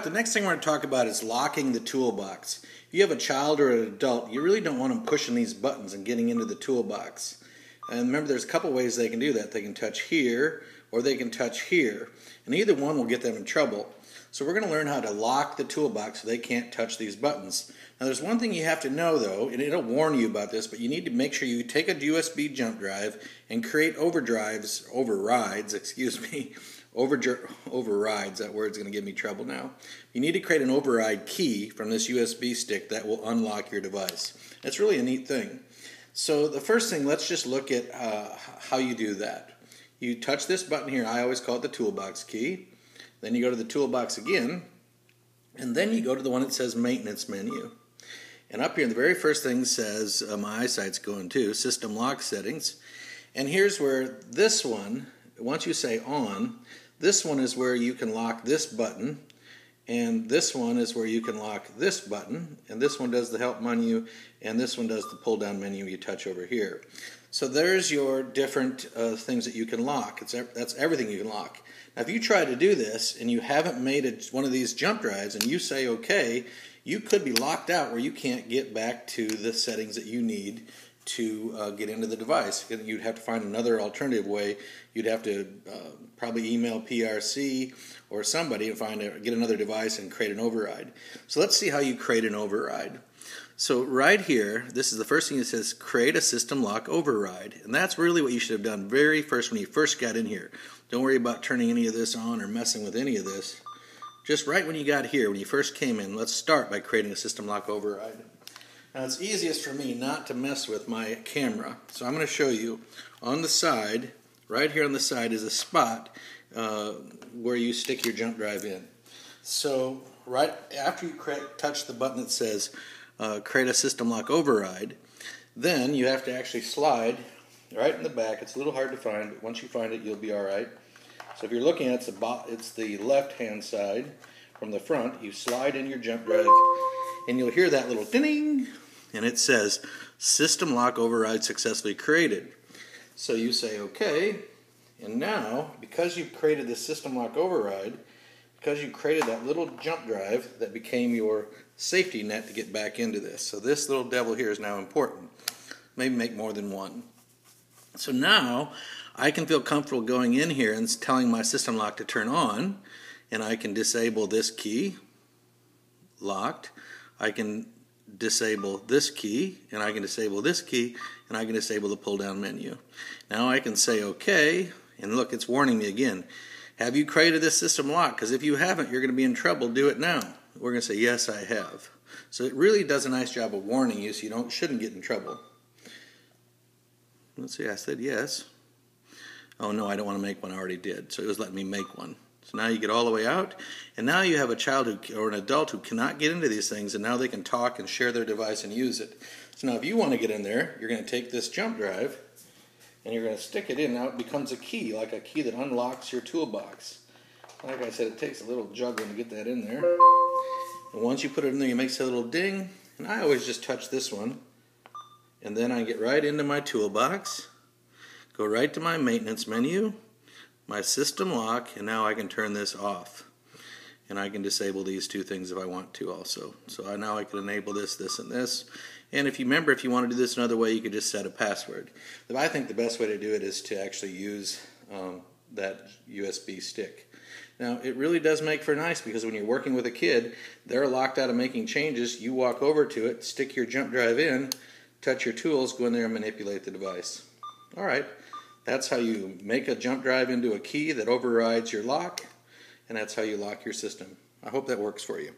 the next thing we're going to talk about is locking the toolbox. If you have a child or an adult, you really don't want them pushing these buttons and getting into the toolbox. And remember, there's a couple ways they can do that. They can touch here or they can touch here. And either one will get them in trouble. So we're going to learn how to lock the toolbox so they can't touch these buttons. Now there's one thing you have to know though, and it'll warn you about this, but you need to make sure you take a USB jump drive and create overrides, that word's going to give me trouble now. You need to create an override key from this USB stick that will unlock your device. That's really a neat thing. So the first thing, let's just look at how you do that. You touch this button here, I always call it the toolbox key. Then you go to the toolbox again, and then you go to the one that says maintenance menu. And up here, the very first thing says, my eyesight's going to, system lock settings. And here's where this one, once you say on, this one is where you can lock this button, and this one is where you can lock this button, and this one does the help menu, and this one does the pull down menu you touch over here. So there's your different things that you can lock. That's everything you can lock. Now if you try to do this and you haven't made one of these jump drives and you say okay, you could be locked out where you can't get back to the settings that you need to get into the device. You'd have to find another alternative way. You'd have to probably email PRC or somebody and get another device and create an override. So let's see how you create an override. So right here, this is the first thing that says create a system lock override. And that's really what you should have done very first when you first got in here. Don't worry about turning any of this on or messing with any of this. Just right when you got here, when you first came in, let's start by creating a system lock override. Now it's easiest for me not to mess with my camera, so I'm going to show you on the side, right here on the side is a spot where you stick your jump drive in. So right after you touch the button that says create a system lock override, then you have to actually slide right in the back. It's a little hard to find, but once you find it you'll be alright. So if you're looking at it's the left hand side from the front, you slide in your jump drive and you'll hear that little ding, and it says system lock override successfully created. So you say okay, and now because you've created this system lock override, because you created that little jump drive that became your safety net to get back into this. So this little devil here is now important. Maybe make more than one. So now I can feel comfortable going in here and telling my system lock to turn on, and I can disable this key, locked. I can disable this key, and I can disable this key, and I can disable the pull down menu. Now I can say okay, and look, it's warning me again. Have you created this system lock? Because if you haven't, you're going to be in trouble. Do it now. We're going to say yes, I have. So it really does a nice job of warning you so you shouldn't get in trouble. Let's see, I said yes. Oh no, I don't want to make one, I already did. So it was letting me make one. So now you get all the way out, and now you have a child or an adult who cannot get into these things, and now they can talk and share their device and use it. So now if you want to get in there, you're going to take this jump drive, and you're going to stick it in. Now it becomes a key, like a key that unlocks your toolbox. Like I said, it takes a little juggling to get that in there. And once you put it in there, you make a little ding, and I always just touch this one. And then I get right into my toolbox, go right to my maintenance menu, my system lock, and now I can turn this off. And I can disable these two things if I want to also. So now I can enable this, this, and this. And if you remember, if you want to do this another way, you could just set a password. But I think the best way to do it is to actually use that USB stick. Now, it really does make for nice, because when you're working with a kid, they're locked out of making changes. You walk over to it, stick your jump drive in, touch your tools, go in there and manipulate the device. Alright, that's how you make a jump drive into a key that overrides your lock, and that's how you lock your system. I hope that works for you.